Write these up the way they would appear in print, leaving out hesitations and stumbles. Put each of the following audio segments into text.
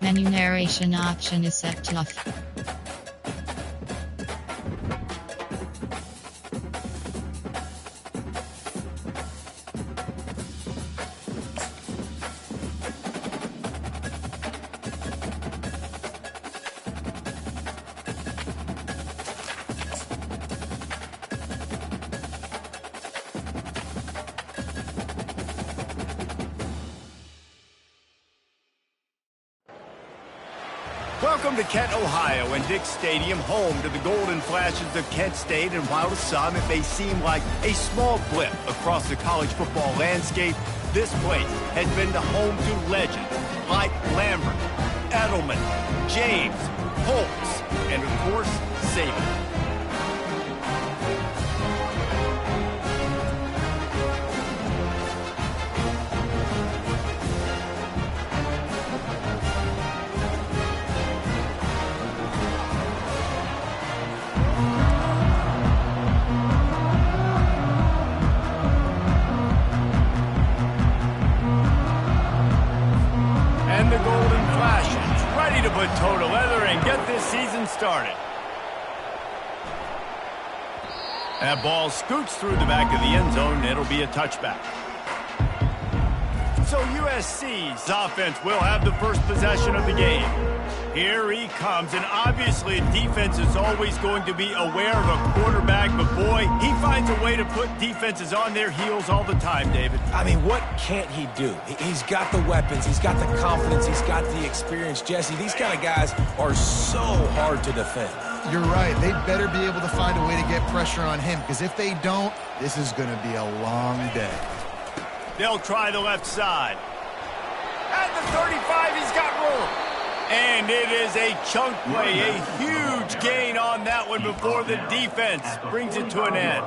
Menu narration option is set to off. Welcome to Kent, Ohio, and Dick's Stadium, home to the Golden Flashes of Kent State. And while to some it may seem like a small blip across the college football landscape, this place has been the home to legends like Lambert, Edelman, James, Holtz, and of course, Saban. And the Golden Flashes ready to put toe to leather and get this season started. That ball scoots through the back of the end zone, and it'll be a touchback. So USC's offense will have the first possession of the game. Here he comes, and obviously defense is always going to be aware of a quarterback, but boy, he finds a way to put defenses on their heels all the time, David. I mean, what can't he do? He's got the weapons, he's got the confidence, he's got the experience. Jesse, these kind of guys are so hard to defend. You're right. They better be able to find a way to get pressure on him, because if they don't, this is going to be a long day. They'll try the left side. At the 35, he's got room. And it is a chunk play, a huge gain on that one before the defense brings it to an end.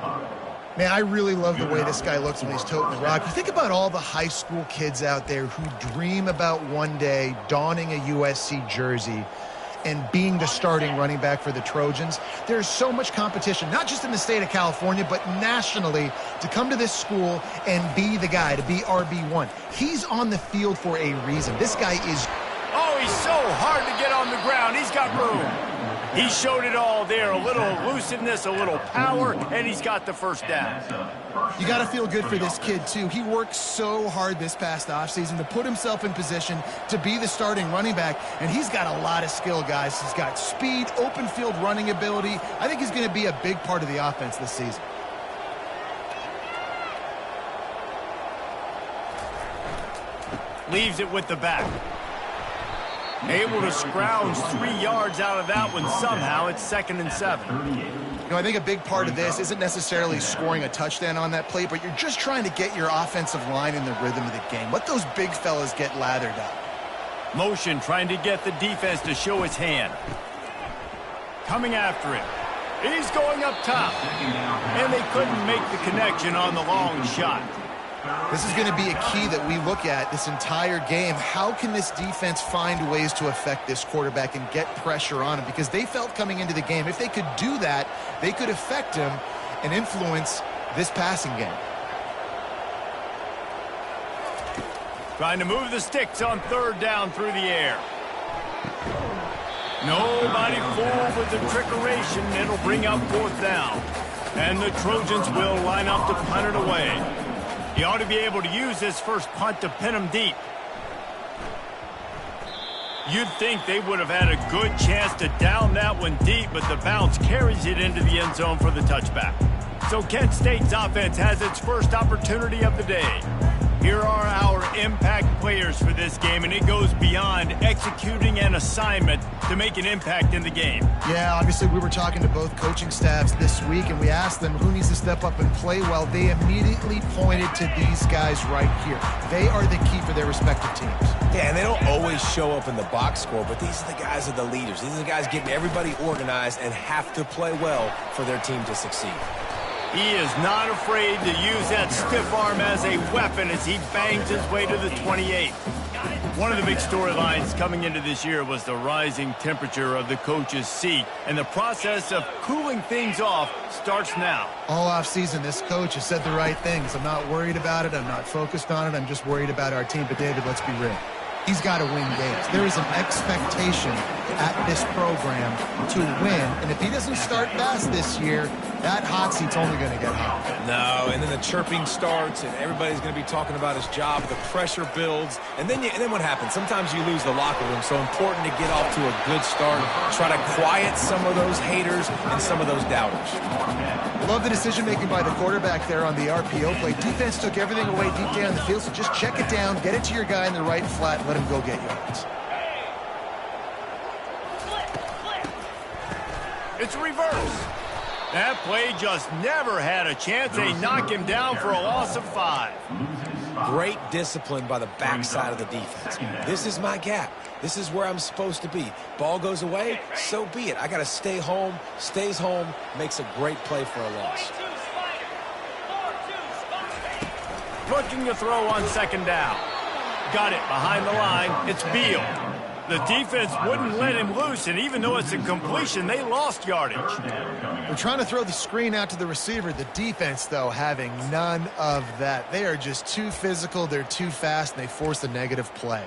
Man, I really love the way this guy looks when he's toting the rock. You think about all the high school kids out there who dream about one day donning a USC jersey and being the starting running back for the Trojans. There's so much competition, not just in the state of California, but nationally, to come to this school and be the guy, to be RB1. He's on the field for a reason. This guy is... Oh, he's so hard to get on the ground. He's got room. He showed it all there. A little elusiveness, a little power, and he's got the first down. You got to feel good for this kid, too. He worked so hard this past offseason to put himself in position to be the starting running back, and he's got a lot of skill, guys. He's got speed, open field running ability. I think he's going to be a big part of the offense this season. Leaves it with the back. Able to scrounge 3 yards out of that one somehow. It's 2nd and 7. You know, I think a big part of this isn't necessarily scoring a touchdown on that play, but you're just trying to get your offensive line in the rhythm of the game. Let those big fellas get lathered up. Motion trying to get the defense to show his hand. Coming after it. He's going up top. And they couldn't make the connection on the long shot. This is going to be a key that we look at this entire game. How can this defense find ways to affect this quarterback and get pressure on him? Because they felt coming into the game, if they could do that, they could affect him and influence this passing game. Trying to move the sticks on 3rd down through the air. Nobody fooled with the trickeration. It'll bring up 4th down. And the Trojans will line up to punt it away. He ought to be able to use this first punt to pin him deep. You'd think they would have had a good chance to down that one deep, but the bounce carries it into the end zone for the touchback. So Kent State's offense has its first opportunity of the day. Here are our impact players for this game, and it goes beyond executing an assignment to make an impact in the game. Yeah, obviously we were talking to both coaching staffs this week, and we asked them who needs to step up and play well. They immediately pointed to these guys right here. They are the key for their respective teams. Yeah, and they don't always show up in the box score, but these are the guys that are the leaders. These are the guys getting everybody organized and have to play well for their team to succeed. He is not afraid to use that stiff arm as a weapon as he bangs his way to the 28. One of the big storylines coming into this year was the rising temperature of the coach's seat, and the process of cooling things off starts now. All offseason, this coach has said the right things. I'm not worried about it. I'm not focused on it. I'm just worried about our team. But, David, let's be real. He's got to win games. There is an expectation at this program to win, and if he doesn't start fast this year, that hot seat's only going to get hot. No, and then the chirping starts, and everybody's going to be talking about his job. The pressure builds, and then what happens? Sometimes you lose the locker room, so important to get off to a good start. Try to quiet some of those haters and some of those doubters. Love the decision-making by the quarterback there on the RPO play. Defense took everything away deep down the field, so just check it down, get it to your guy in the right flat, and let him go get yards. It's a reverse. That play just never had a chance. They knock him down for a loss of 5. Great discipline by the backside of the defense. This is my gap. This is where I'm supposed to be. Ball goes away, so be it. I got to stay home, stays home, makes a great play for a loss. Looking to throw on second down. Got it behind the line. It's Beal. The defense wouldn't let him loose, and even though it's a completion, they lost yardage. They're trying to throw the screen out to the receiver. The defense, though, having none of that. They are just too physical, they're too fast, and they force a negative play.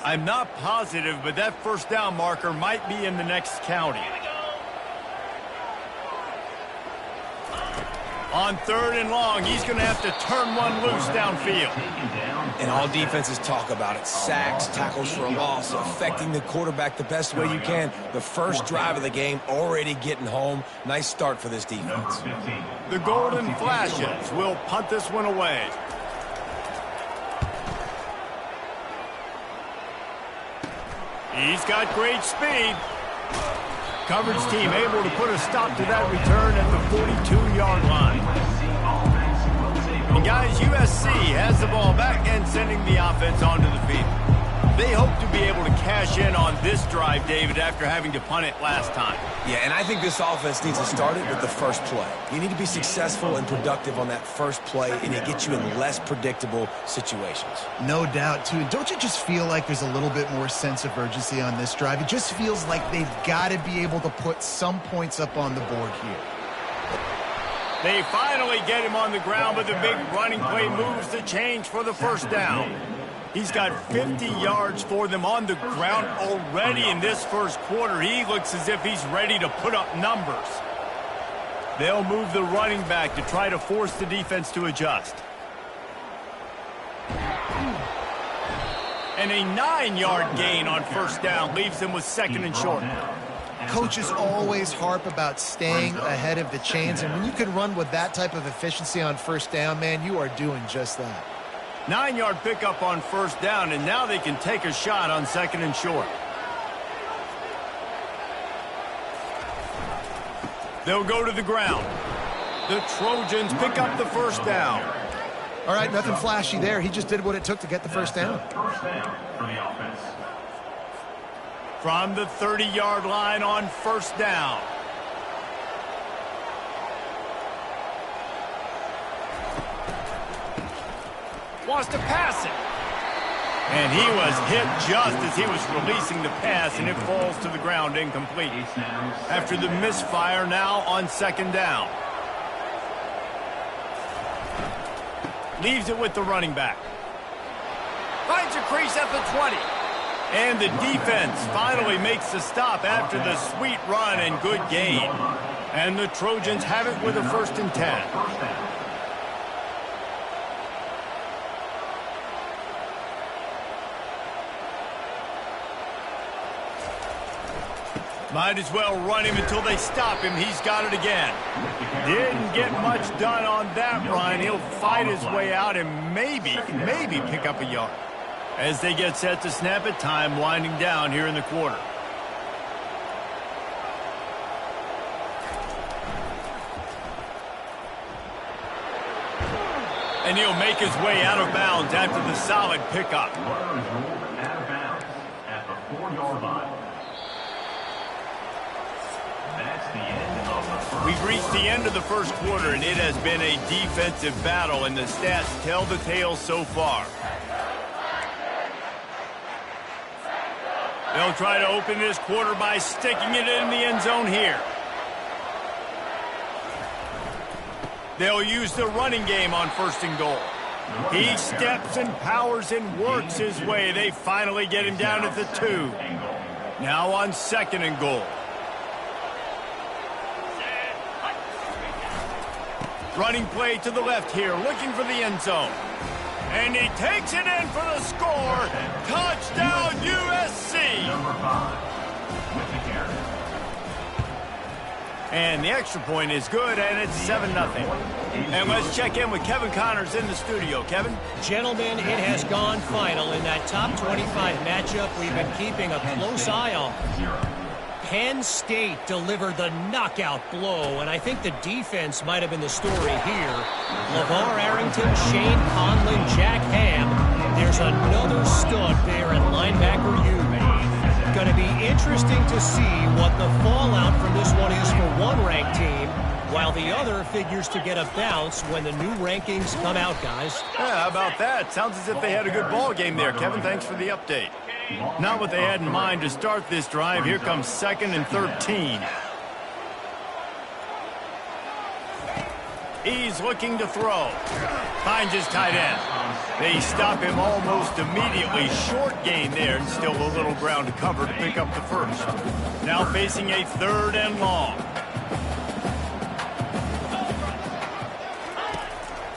I'm not positive, but that first down marker might be in the next county. On 3rd and long, he's going to have to turn one loose downfield. And all defenses talk about it. Sacks, tackles for a loss, affecting the quarterback the best way you can. The first drive of the game, already getting home. Nice start for this defense. The Golden Flashes will punt this one away. He's got great speed. Coverage team able to put a stop to that return at the 42-yard line. And guys, USC has the ball back and sending the offense onto the field. They hope to be able to cash in on this drive, David, after having to punt it last time. Yeah, and I think this offense needs to start it with the first play. You need to be successful and productive on that first play, and it gets you in less predictable situations. No doubt, too. Don't you just feel like there's a little bit more sense of urgency on this drive? It just feels like they've got to be able to put some points up on the board here. They finally get him on the ground, but the big running play moves the change for the first down. He's got 50 yards for them on the ground already in this first quarter. He looks as if he's ready to put up numbers. They'll move the running back to try to force the defense to adjust. And a 9-yard gain on first down leaves them with 2nd and short. Coaches always harp about staying ahead of the chains, and when you can run with that type of efficiency on first down, man, you are doing just that. 9-yard pickup on first down, and now they can take a shot on 2nd and short. They'll go to the ground. The Trojans pick up the first down. All right, nothing flashy there. He just did what it took to get the first down. From the 30-yard line on first down. Wants to pass it. And he was hit just as he was releasing the pass, and it falls to the ground incomplete. After the misfire, now on 2nd down. Leaves it with the running back. Finds a crease at the 20. And the defense finally makes the stop after the sweet run and good gain. And the Trojans have it with a 1st and 10. Might as well run him until they stop him. He's got it again. Didn't get much done on that run. He'll fight his way out and maybe pick up a yard. As they get set to snap it, time winding down here in the quarter. And he'll make his way out of bounds after the solid pickup. Out of bounds at the 4-yard line. We've reached the end of the first quarter, and it has been a defensive battle, and the stats tell the tale so far. They'll try to open this quarter by sticking it in the end zone here. They'll use the running game on 1st and goal. He steps and powers and works his way. They finally get him down at the 2. Now on 2nd and goal. Running play to the left here, looking for the end zone. And he takes it in for the score. Touchdown, USC. Number 5, with the carry. And the extra point is good, and it's 7-0. And let's check in with Kevin Connors in the studio. Kevin? Gentlemen, it has gone final in that top 25 matchup we've been keeping a close eye on. Penn State delivered the knockout blow, and I think the defense might have been the story here. LeVar Arrington, Shane Conlon, Jack Ham. There's another stud there at linebacker U. Going to be interesting to see what the fallout from this one is for one ranked team, while the other figures to get a bounce when the new rankings come out, guys. Yeah, how about that? Sounds as if they had a good ball game there, Kevin. Thanks for the update. Not what they had in mind to start this drive. Here comes 2nd and 13. He's looking to throw. Finds his tight end. They stop him almost immediately. Short gain there, and still a little ground to cover to pick up the first. Now facing a 3rd and long.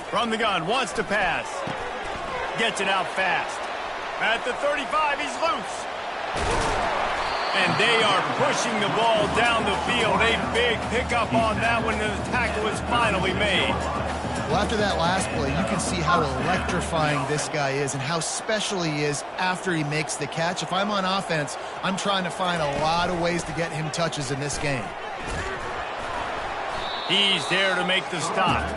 From the gun, wants to pass. Gets it out fast. At the 35, he's loose. And they are pushing the ball down the field. A big pickup on that one, and the tackle is finally made. Well, after that last play, you can see how electrifying this guy is and how special he is after he makes the catch. If I'm on offense, I'm trying to find a lot of ways to get him touches in this game. He's there to make the stop.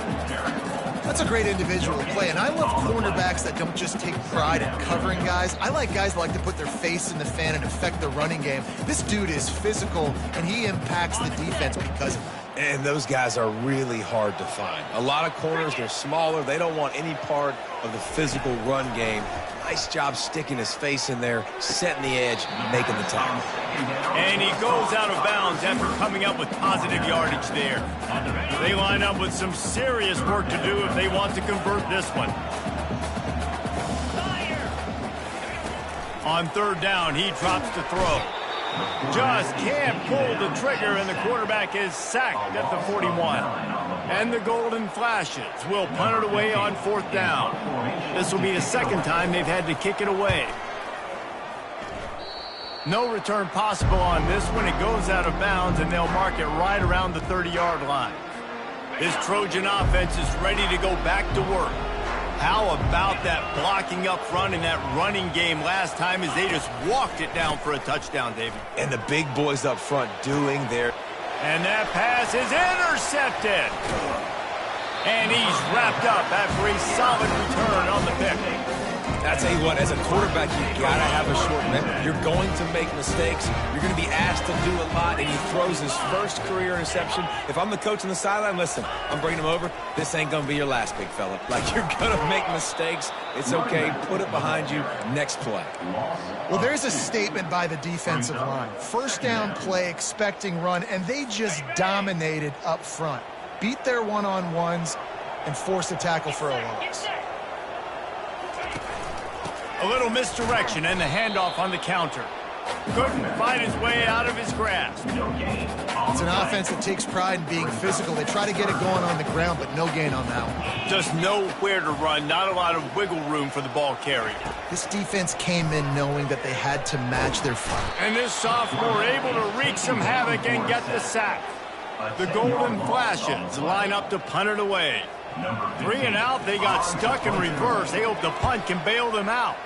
That's a great individual play, and I love cornerbacks that don't just take pride in covering guys. I like guys that like to put their face in the fan and affect the running game. This dude is physical, and he impacts the defense because of that. And those guys are really hard to find. A lot of corners, they're smaller. They don't want any part of the physical run game. Nice job sticking his face in there, setting the edge, making the tackle. And he goes out of bounds after coming up with positive yardage there. They line up with some serious work to do if they want to convert this one. On 3rd down, he drops to throw. Just can't pull the trigger, and the quarterback is sacked at the 41. And the Golden Flashes will punt it away on 4th down. This will be the 2nd time they've had to kick it away. No return possible on this one. It goes out of bounds, and they'll mark it right around the 30-yard line. This Trojan offense is ready to go back to work. How about that blocking up front and that running game last time as they just walked it down for a touchdown, David? And the big boys up front doing their... And that pass is intercepted. And he's wrapped up after a solid return on the pick. I tell you what, as a quarterback, you got to have a short memory. You're going to make mistakes. You're going to be asked to do a lot, and he throws his first career interception. If I'm the coach on the sideline, listen, I'm bringing him over. This ain't going to be your last, big fella. Like, you're going to make mistakes. It's okay. Put it behind you. Next play. Well, there's a statement by the defensive line. 1st down play, expecting run, and they just dominated up front. Beat their one-on-ones and forced a tackle for a loss. A little misdirection and the handoff on the counter. Couldn't find his way out of his grasp. It's an offense that takes pride in being physical. They try to get it going on the ground, but no gain on that one. Just nowhere to run, not a lot of wiggle room for the ball carrier. This defense came in knowing that they had to match their front. And this sophomore able to wreak some havoc and get the sack. The Golden Flashes line up to punt it away. 3 and out, they got stuck in reverse. They hope the punt can bail them out.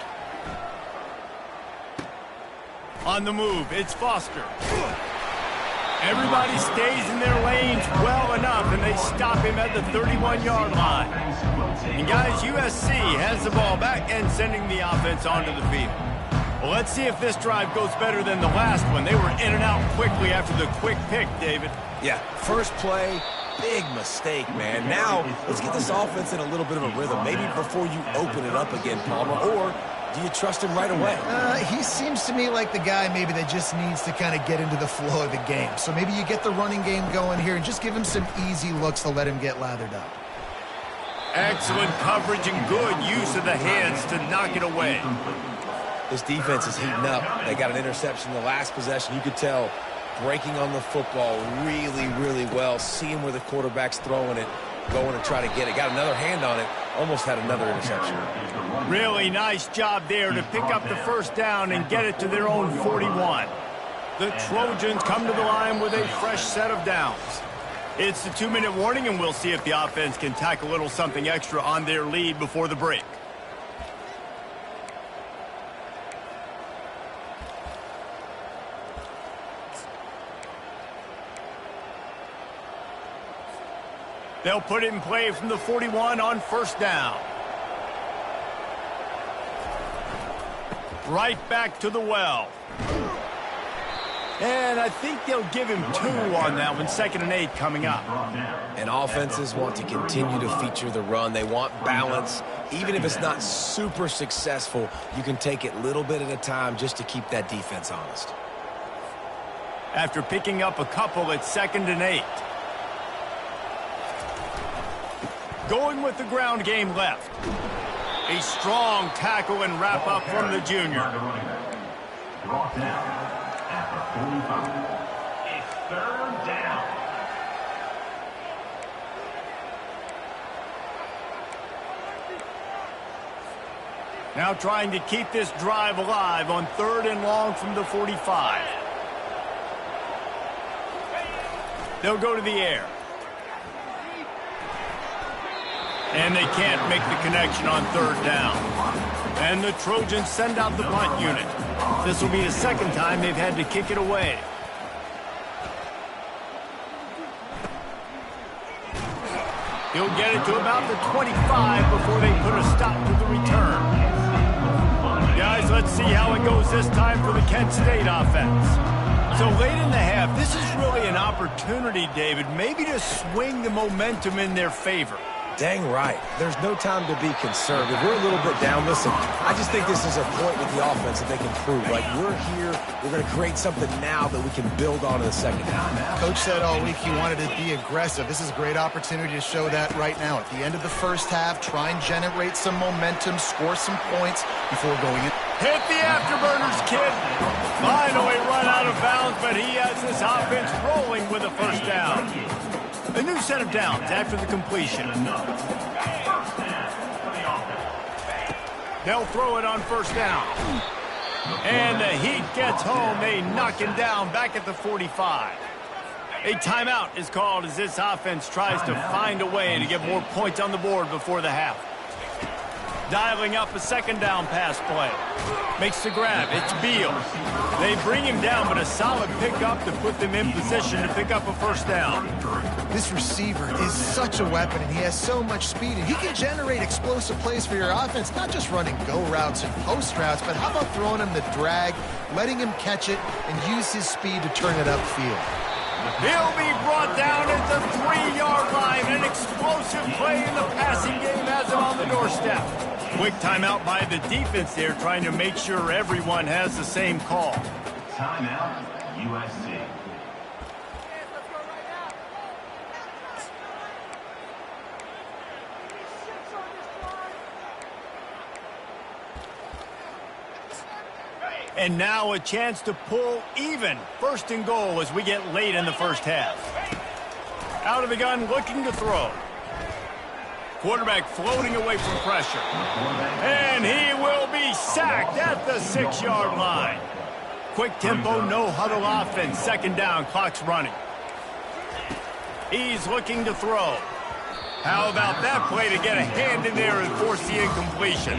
On the move, it's Foster. Everybody stays in their lanes well enough, and they stop him at the 31-yard line. And guys, USC has the ball back and sending the offense onto the field. Well, let's see if this drive goes better than the last one. They were in and out quickly after the quick pick, David. Yeah, first play, big mistake, man. Now, let's get this offense in a little bit of a rhythm. Maybe before you open it up again, Palmer, or do you trust him right away? He seems to me like the guy maybe that just needs to kind of get into the flow of the game. So maybe you get the running game going here and just give him some easy looks to let him get lathered up. Excellent coverage and good use of the hands to knock it away. This defense is heating up. They got an interception in the last possession. You could tell breaking on the football really, really well, seeing where the quarterback's throwing it, going to try to get it. Got another hand on it, almost had another interception. Really nice job there to pick up the first down and get it to their own 41. The Trojans come to the line with a fresh set of downs. It's the 2-minute warning, and we'll see if the offense can tack a little something extra on their lead before the break. They'll put it in play from the 41 on first down. Right back to the well. And I think they'll give him 2 on that one. 2nd and 8 coming up. And offenses want to continue to feature the run. They want balance. Even if it's not super successful, you can take it little bit at a time just to keep that defense honest. After picking up a couple, it's 2nd and 8. Going with the ground game left. A strong tackle and wrap up from the junior. Brought down at the 45. It's 3rd down. Now trying to keep this drive alive on 3rd and long from the 45. They'll go to the air. And they can't make the connection on 3rd down. And the Trojans send out the punt unit. This will be the 2nd time they've had to kick it away. He'll get it to about the 25 before they put a stop to the return. Guys, let's see how it goes this time for the Kent State offense. So late in the half, this is really an opportunity, David, maybe to swing the momentum in their favor. Dang right. There's no time to be conservative. We're a little bit down. Listen, I just think this is a point with the offense that they can prove. Like, we're here. We're going to create something now that we can build on in the 2nd half. Coach said all week he wanted to be aggressive. This is a great opportunity to show that right now. At the end of the first half, try and generate some momentum, score some points before going in. Hit the afterburners, kid. Finally run out of bounds, but he has this offense rolling with a first down. A new set of downs after the completion. They'll throw it on first down. And the Heat gets home. They knock him down back at the 45. A timeout is called as this offense tries to find a way to get more points on the board before the half. Dialing up a 2nd down pass play. Makes the grab. It's Beal. They bring him down, but a solid pickup to put them in position to pick up a first down. This receiver is such a weapon, and he has so much speed, and he can generate explosive plays for your offense, not just running go routes and post routes, but how about throwing him the drag, letting him catch it, and use his speed to turn it upfield. He'll be brought down at the 3-yard line. An explosive play in the passing game has him on the doorstep. Quick timeout by the defense there, trying to make sure everyone has the same call. Timeout, USC. And now a chance to pull even. 1st and goal as we get late in the first half. Out of the gun, looking to throw. Quarterback floating away from pressure. And he will be sacked at the 6-yard line. Quick tempo, no huddle offense. 2nd down, clock's running. He's looking to throw. How about that play to get a hand in there and force the incompletion?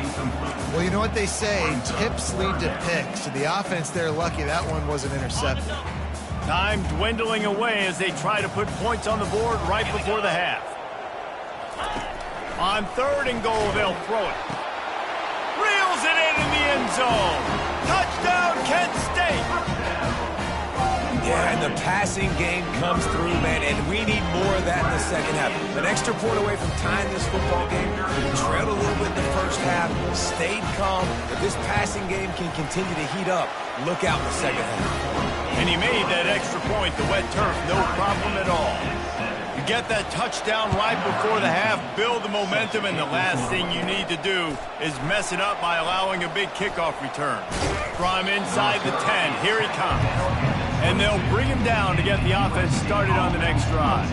Well, you know what they say, tips lead to picks. So the offense, they're lucky that one wasn't intercepted. Time dwindling away as they try to put points on the board right before the half. On 3rd and goal, they'll throw it. Reels it in the end zone. Touchdown, Kent State. Yeah, and the passing game comes through, man, and we need more of that in the 2nd half. An extra point away from tying this football game. We trailed a little bit in the first half, stayed calm. If this passing game can continue to heat up, look out in the 2nd half. And he made that extra point, the wet turf, no problem at all. get that touchdown right before the half, build the momentum, and the last thing you need to do is mess it up by allowing a big kickoff return. From inside the 10, here he comes. And they'll bring him down to get the offense started on the next drive.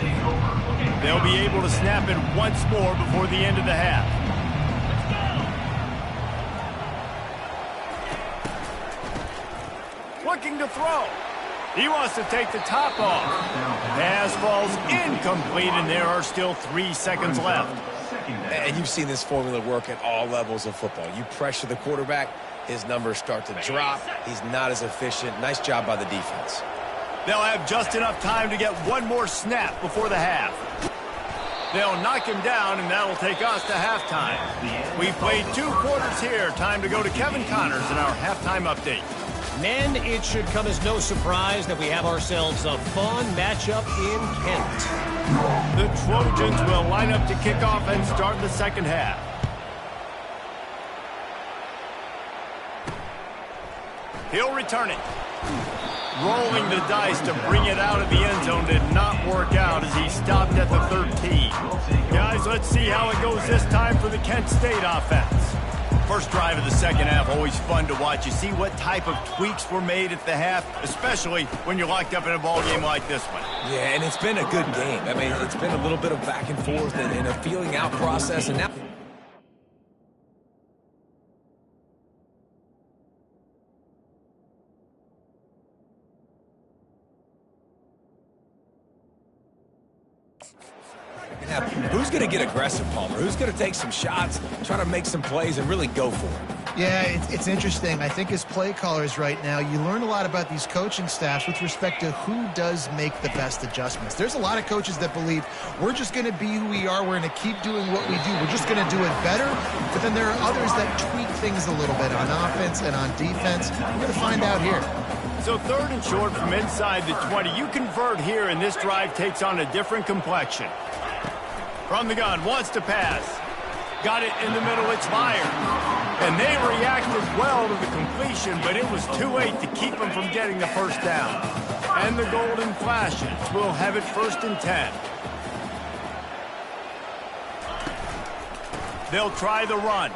They'll be able to snap it once more before the end of the half. Looking to throw. He wants to take the top off. Pass falls incomplete, and there are still 3 seconds left. And you've seen this formula work at all levels of football. You pressure the quarterback, his numbers start to drop. He's not as efficient. Nice job by the defense. They'll have just enough time to get one more snap before the half. They'll knock him down, and that'll take us to halftime. We played 2 quarters here. Time to go to Kevin Connors in our halftime update. Men, it should come as no surprise that we have ourselves a fun matchup in Kent. The Trojans will line up to kick off and start the second half. He'll return it. Rolling the dice to bring it out of the end zone did not work out as he stopped at the 13. Guys, let's see how it goes this time for the Kent State offense. First drive of the second half, always fun to watch. You see what type of tweaks were made at the half, especially when you're locked up in a ball game like this one. Yeah, and it's been a good game. I mean, it's been a little bit of back and forth and a feeling out process, and now... Who's going to get aggressive, Palmer? Who's going to take some shots, try to make some plays, and really go for it? Yeah, it's interesting. I think as play callers right now, you learn a lot about these coaching staffs with respect to who does make the best adjustments. There's a lot of coaches that believe we're just going to be who we are. We're going to keep doing what we do. We're just going to do it better. But then there are others that tweak things a little bit on offense and on defense. We're going to find out here. So 3rd and short from inside the 20. You convert here, and this drive takes on a different complexion. From the gun, wants to pass. Got it in the middle, it's fired. And they reacted well to the completion, but it was too late to keep them from getting the first down. And the Golden Flashes will have it 1st and 10. They'll try the run.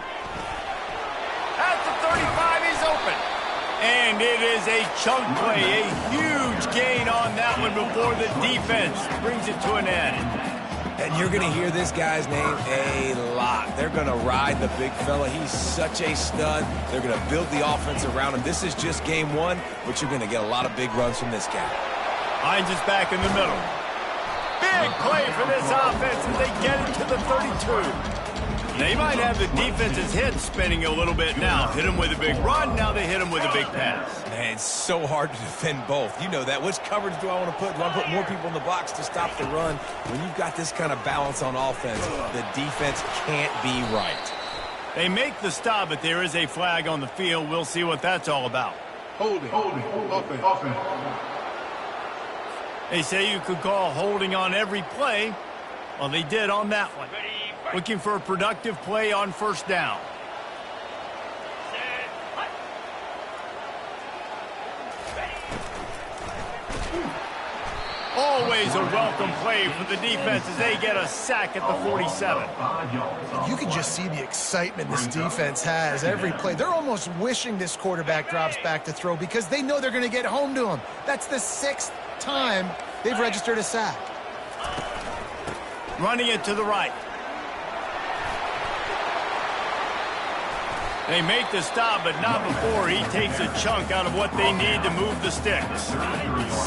At the 35, he's open. And it is a chunk play, a huge gain on that one before the defense brings it to an end. And you're going to hear this guy's name a lot. They're going to ride the big fella. He's such a stud. They're going to build the offense around him. This is just game 1, but you're going to get a lot of big runs from this guy. Hines is back in the middle. Big play for this offense as they get it to the 32. They might have the defense's head spinning a little bit now. Hit him with a big run, now they hit him with a big pass. Man, it's so hard to defend both. You know that. Which coverage do I want to put? Do I put more people in the box to stop the run? When you've got this kind of balance on offense, the defense can't be right. They make the stop, but there is a flag on the field. We'll see what that's all about. Holding, offense. They say you could call holding on every play. Well, they did on that one. Looking for a productive play on 1st down. Always a welcome play for the defense as they get a sack at the 47. You can just see the excitement this defense has every play. They're almost wishing this quarterback drops back to throw because they know they're going to get home to him. That's the 6th time they've registered a sack. Running it to the right. They make the stop, but not before he takes a chunk out of what they need to move the sticks.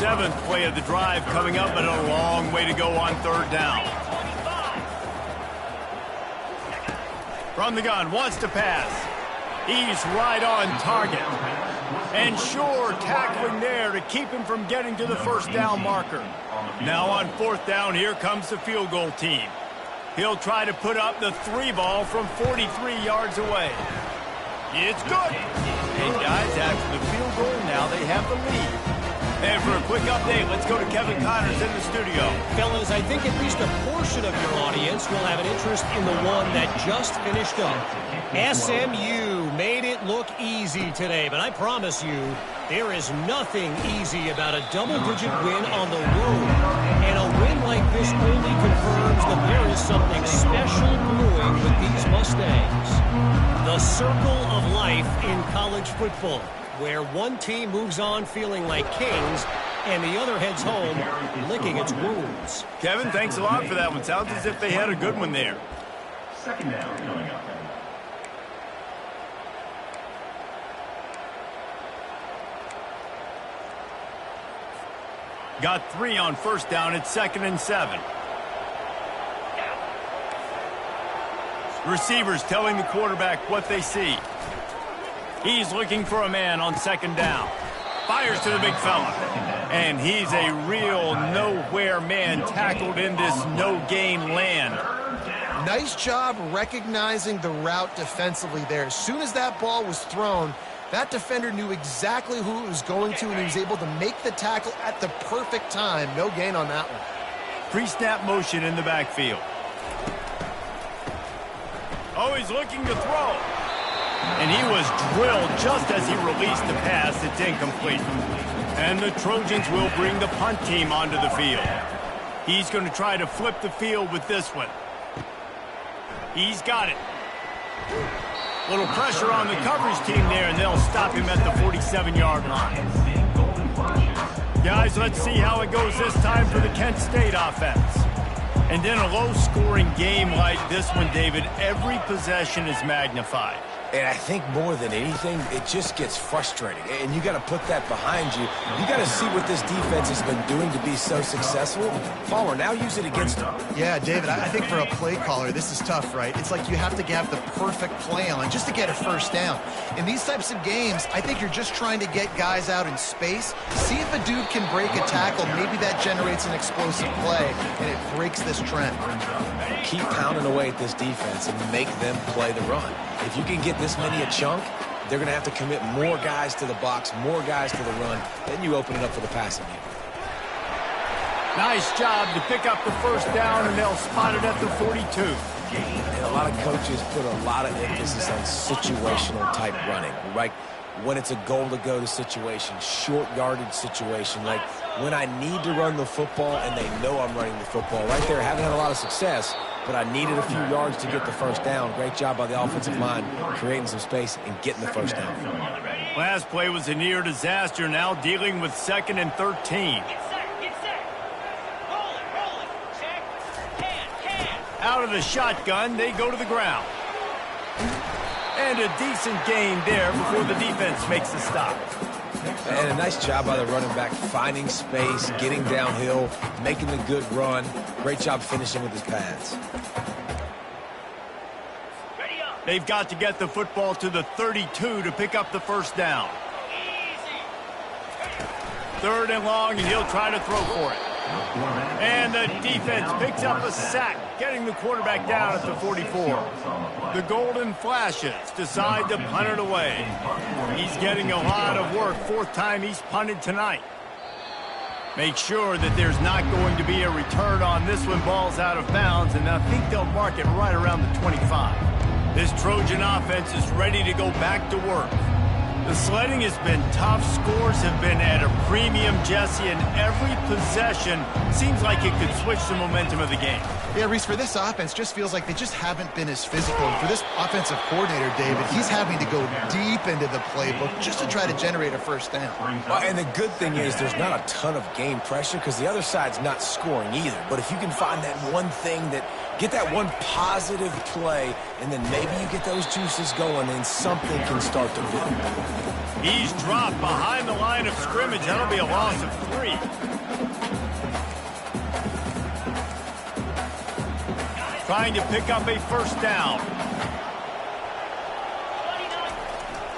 7th play of the drive coming up, but a long way to go on 3rd down. From the gun, wants to pass. He's right on target. And sure, tackling there to keep him from getting to the 1st down marker. Now on 4th down, here comes the field goal team. He'll try to put up the 3 ball from 43 yards away. It's good. And guys, after the field goal, now they have the lead. And for a quick update, let's go to Kevin Connors in the studio. Fellas, I think at least a portion of your audience will have an interest in the one that just finished up. SMU made it look easy today, but I promise you, there is nothing easy about a double-digit win on the road. And a win like this only confirms that there is something special brewing with these Mustangs. The circle of life in college football, where one team moves on feeling like kings and the other heads home licking its wounds. Kevin, thanks a lot for that one. Sounds as if they had a good one there. Second down coming up. Got 3 on first down. It's 2nd and 7. Receivers telling the quarterback what they see. He's looking for a man on 2nd down. Fires to the big fella. And he's a real nowhere man tackled in this no-gain land. Nice job recognizing the route defensively there. As soon as that ball was thrown, that defender knew exactly who it was going to, and he was able to make the tackle at the perfect time. No gain on that one. Pre-snap motion in the backfield. Oh, he's looking to throw. And he was drilled just as he released the pass. It's incomplete. And the Trojans will bring the punt team onto the field. He's going to try to flip the field with this one. He's got it. Little pressure on the coverage team there, and they'll stop him at the 47-yard line. Guys, let's see how it goes this time for the Kent State offense. And in a low-scoring game like this one, David, every possession is magnified. And I think more than anything, it just gets frustrating. And you got to put that behind you. You got to see what this defense has been doing to be so successful. Palmer, now use it against them. Yeah, David, I think for a play caller, this is tough, right? It's like you have to have the perfect play on just to get a first down. In these types of games, I think you're just trying to get guys out in space, see if a dude can break a tackle. Maybe that generates an explosive play, and it breaks this trend. Keep pounding away at this defense and make them play the run. If you can get this many a chunk, they're going to have to commit more guys to the box, more guys to the run. Then you open it up for the passing game. Nice job to pick up the first down, and they'll spot it at the 42. And a lot of coaches put a lot of emphasis on situational type running, right? When it's a goal to go to situation, short yardage situation, like when I need to run the football and they know I'm running the football. Right there, haven't had a lot of success, but I needed a few yards to get the first down. Great job by the offensive line, creating some space and getting the first down. Last play was a near disaster, now dealing with 2nd and 13. Out of the shotgun, they go to the ground. And a decent gain there before the defense makes the stop. And a nice job by the running back, finding space, getting downhill, making a good run. Great job finishing with his pads. They've got to get the football to the 32 to pick up the first down. 3rd and long, and he'll try to throw for it. And the defense picks up a sack, getting the quarterback down at the 44. The Golden Flashes decide to punt it away. He's getting a lot of work. 4th time he's punted tonight. Make sure that there's not going to be a return on this one. Ball's out of bounds, and I think they'll mark it right around the 25. This Trojan offense is ready to go back to work. The sledding has been tough. Scores have been at a premium, Jesse, and every possession seems like it could switch the momentum of the game. Yeah, Reese, for this offense, just feels like they just haven't been as physical. And for this offensive coordinator, David, he's having to go deep into the playbook just to try to generate a first down. Well, and the good thing is there's not a ton of game pressure because the other side's not scoring either. But if you can find that one thing that get that one positive play, and then maybe you get those juices going, and something can start to move. He's dropped behind the line of scrimmage. That'll be a loss of 3. Trying to pick up a first down.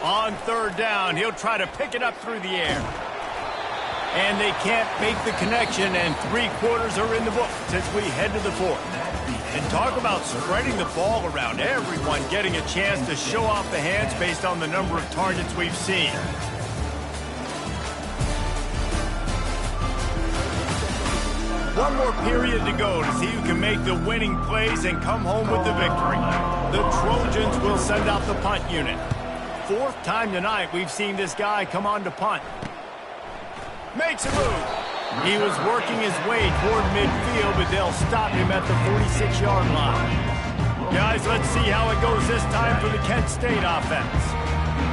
On 3rd down, he'll try to pick it up through the air. And they can't make the connection, and 3 quarters are in the book as we head to the 4th. And talk about spreading the ball around. Everyone getting a chance to show off the hands based on the number of targets we've seen. One more period to go to see who can make the winning plays and come home with the victory. The Trojans will send out the punt unit. Fourth time tonight we've seen this guy come on to punt. Makes a move. He was working his way toward midfield, but they'll stop him at the 46-yard line. Guys, let's see how it goes this time for the Kent State offense.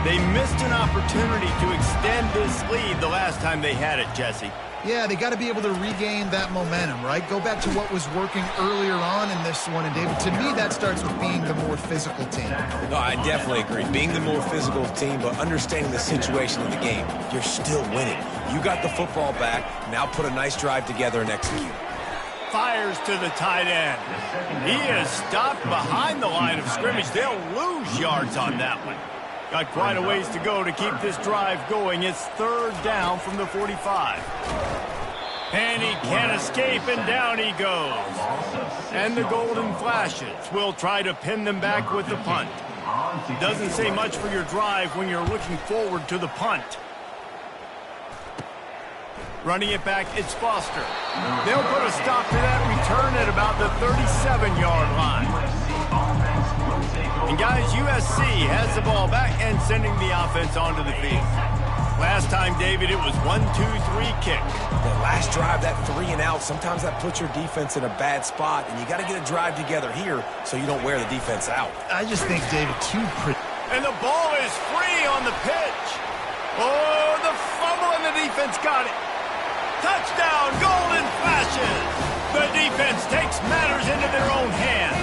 They missed an opportunity to extend this lead the last time they had it, Jesse. Yeah, they got to be able to regain that momentum, right? Go back to what was working earlier on in this one. And, David, to me, that starts with being the more physical team. No, I definitely agree. Being the more physical team, but understanding the situation of the game. You're still winning. You got the football back. Now put a nice drive together and execute. Fires to the tight end. He is stopped behind the line of scrimmage. They'll lose yards on that one. Got quite a ways to go to keep this drive going. It's third down from the 45. And he can't escape, and down he goes. And the Golden Flashes will try to pin them back with the punt. Doesn't say much for your drive when you're looking forward to the punt. Running it back, it's Foster. They'll put a stop to that return at about the 37-yard line. And guys, USC has the ball back and sending the offense onto the field. Last time, David, it was 1-2-3 kick. The last drive, that 3 and out, sometimes that puts your defense in a bad spot, and you got to get a drive together here so you don't wear the defense out. I just think, David, And the ball is free on the pitch. Oh, the fumble, and the defense got it. Touchdown, Golden Flashes. The defense takes matters into their own hands.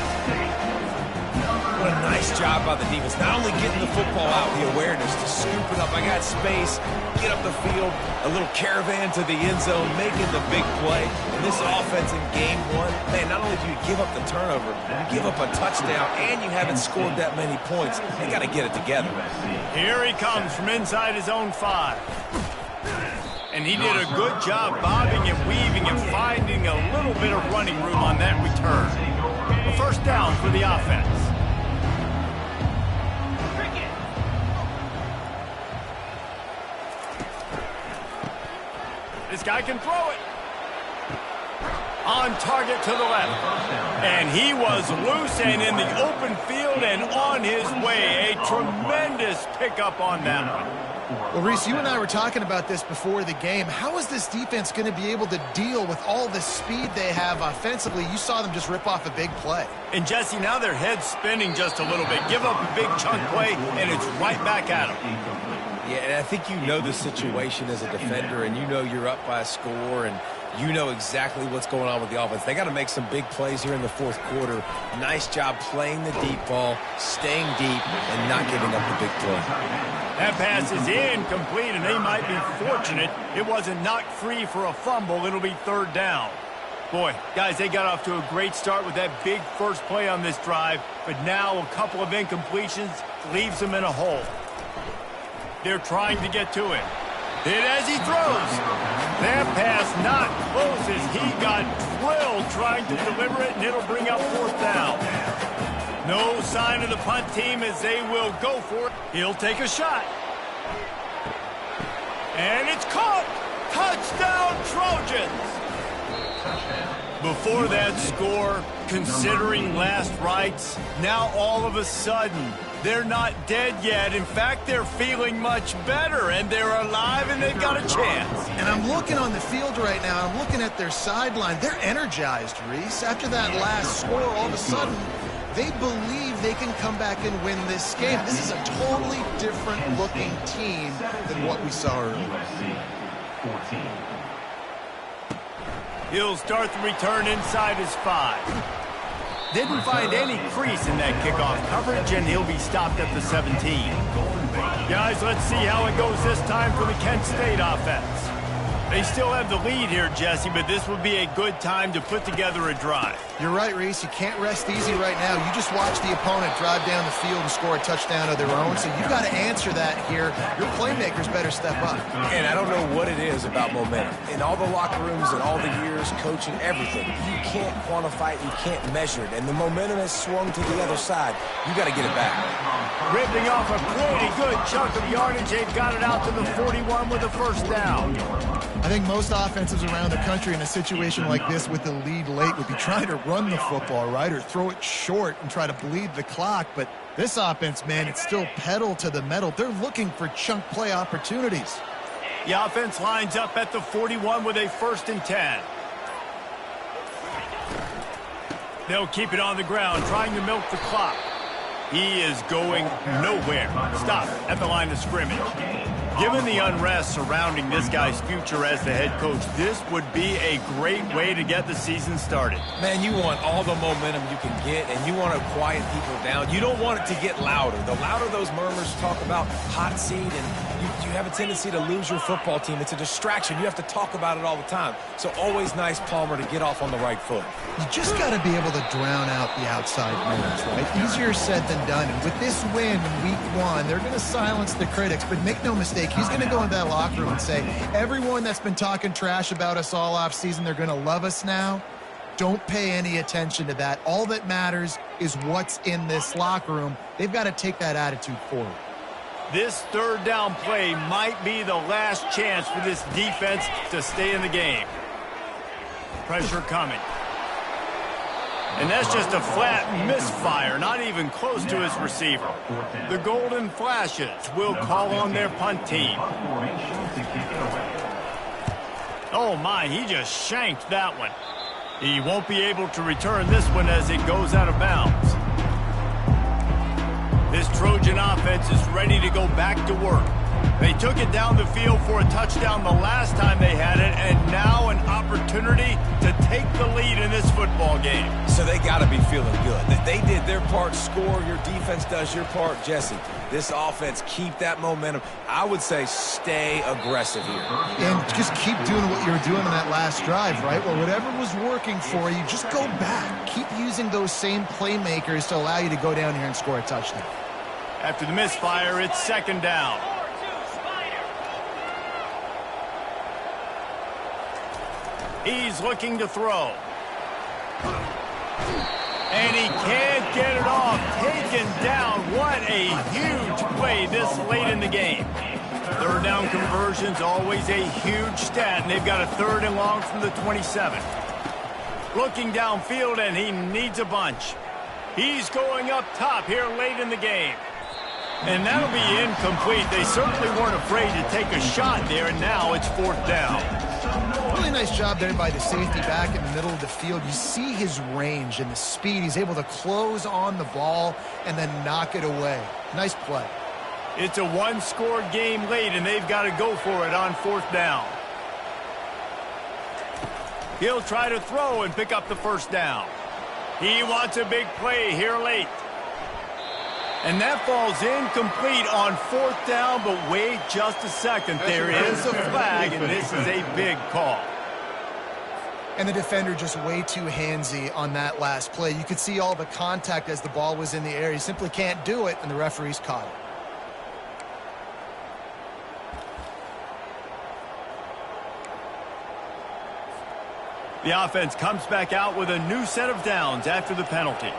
What a nice job by the defense. Not only getting the football out, the awareness to scoop it up. I got space, get up the field, a little caravan to the end zone, making the big play. And this offense in game one, man, not only do you give up the turnover, you give up a touchdown, and you haven't scored that many points. They got to get it together. Here he comes from inside his own 5. And he did a good job bobbing and weaving and finding a little bit of running room on that return. A first down for the offense. This guy can throw it. On target to the left. And he was loose and in the open field and on his way. A tremendous pickup on that one. Well, Reese, you and I were talking about this before the game. How is this defense going to be able to deal with all the speed they have offensively? You saw them just rip off a big play. And, Jesse, now their head's spinning just a little bit. Give up a big chunk play, and it's right back at them. Yeah, and I think you know the situation as a defender, and you know you're up by a score, and you know exactly what's going on with the offense. They got to make some big plays here in the fourth quarter. Nice job playing the deep ball, staying deep, and not giving up the big play. That pass is incomplete, and they might be fortunate it wasn't knocked free for a fumble. It'll be third down. Boy, guys, they got off to a great start with that big first play on this drive, but now a couple of incompletions leaves them in a hole. They're trying to get to him. Hit as he throws. That pass not close as he got drilled trying to deliver it, and it'll bring up fourth down. No sign of the punt team as they will go for it. He'll take a shot. And it's caught. Touchdown, Trojans. Before that score, considering last rites, now all of a sudden, they're not dead yet. In fact, they're feeling much better, and they're alive, and they've got a chance. And I'm looking on the field right now. I'm looking at their sideline. They're energized, Reese. After that last score, all of a sudden, they believe they can come back and win this game. This is a totally different-looking team than what we saw earlier. He'll start the return inside his 5. Didn't find any crease in that kickoff coverage, and he'll be stopped at the 17. Guys, let's see how it goes this time for the Kent State offense. They still have the lead here, Jesse, but this would be a good time to put together a drive. You're right, Reese. You can't rest easy right now. You just watch the opponent drive down the field and score a touchdown of their own, so you've got to answer that here. Your playmakers better step up. And I don't know what it is about momentum. In all the locker rooms and all the years, coaching, everything, you can't quantify it, you can't measure it. And the momentum has swung to the other side. You got to get it back. Ripping off a pretty good chunk of yardage. They've got it out to the 41 with a first down. I think most offenses around the country in a situation like this with the lead late would be trying to run the football, right, or throw it short and try to bleed the clock. But this offense, man, it's still pedal to the metal. They're looking for chunk play opportunities. The offense lines up at the 41 with a 1st and 10. They'll keep it on the ground, trying to milk the clock. He is going nowhere. Stop at the line of scrimmage. Given the unrest surrounding this guy's future as the head coach, this would be a great way to get the season started. Man, you want all the momentum you can get, and you want to quiet people down. You don't want it to get louder. The louder those murmurs talk about hot seat, and you have a tendency to lose your football team. It's a distraction. You have to talk about it all the time. So always nice, Palmer, to get off on the right foot. You just got to be able to drown out the outside noise, right? Easier said than done. And with this win in week 1, they're going to silence the critics. But make no mistake, he's going to go into that locker room and say, everyone that's been talking trash about us all off season, they're going to love us now. Don't pay any attention to that. All that matters is what's in this locker room. They've got to take that attitude forward. This 3rd down play might be the last chance for this defense to stay in the game. Pressure coming. And that's just a flat misfire, not even close to his receiver. The Golden Flashes will call on their punt team. Oh my, he just shanked that one. He won't be able to return this one as it goes out of bounds. This Trojan offense is ready to go back to work. They took it down the field for a touchdown the last time they had it, and now an opportunity to take the lead in this football game. So they got to be feeling good. They did their part, score. Your defense does your part, Jesse. This offense, keep that momentum. I would say stay aggressive here. And just keep doing what you were doing in that last drive, right? Well, whatever was working for you, just go back. Keep using those same playmakers to allow you to go down here and score a touchdown. After the misfire, it's 2nd down. He's looking to throw. And he can't get it off. Taken down. What a huge play this late in the game. 3rd down conversion's always a huge stat, and they've got a 3rd and long from the 27. Looking downfield, and he needs a bunch. He's going up top here late in the game. And that'll be incomplete. They certainly weren't afraid to take a shot there, and now it's 4th down. Really nice job there by the safety back in the middle of the field. You see his range and the speed. He's able to close on the ball and then knock it away. Nice play. It's a 1-score game late, and they've got to go for it on 4th down. He'll try to throw and pick up the 1st down. He wants a big play here late. And that falls incomplete on 4th down, but wait just a second. There is a flag, and this is a big call. And the defender just way too handsy on that last play. You could see all the contact as the ball was in the air. He simply can't do it, and the referees caught it. The offense comes back out with a new set of downs after the penalty.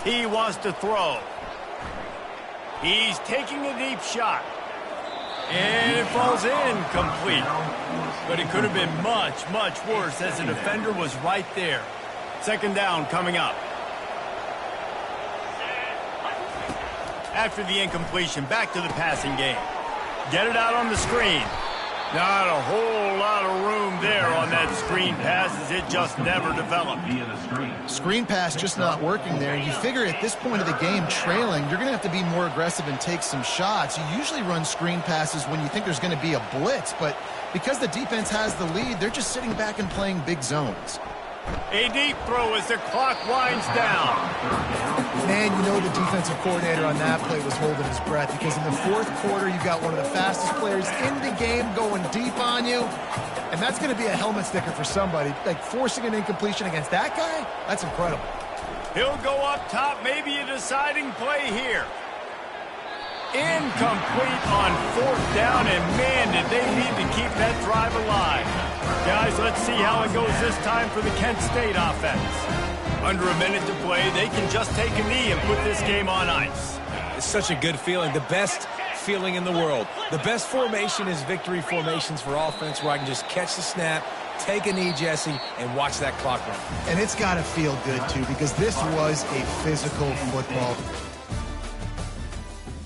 He wants to throw. He's taking a deep shot. And it falls incomplete. But it could have been much, much worse as the defender was right there. 2nd down coming up. After the incompletion, back to the passing game. Get it out on the screen. Not a whole lot of room there on that screen pass as it just never developed. Screen pass just not working there. You figure at this point of the game, trailing, you're going to have to be more aggressive and take some shots. You usually run screen passes when you think there's going to be a blitz, but because the defense has the lead, they're just sitting back and playing big zones. A deep throw as the clock winds down. Man, you know the defensive coordinator on that play was holding his breath because in the 4th quarter, you got one of the fastest players in the game going deep on you, and that's going to be a helmet sticker for somebody. Like forcing an incompletion against that guy, that's incredible. He'll go up top, maybe a deciding play here. Incomplete on 4th down, and man, did they need to keep that drive alive. Guys, let's see how it goes this time for the Kent State offense. Under a minute to play, they can just take a knee and put this game on ice. It's such a good feeling. The best feeling in the world. The best formation is victory formations for offense, where I can just catch the snap, take a knee, Jesse, and watch that clock run. And it's got to feel good, too, because this was a physical football.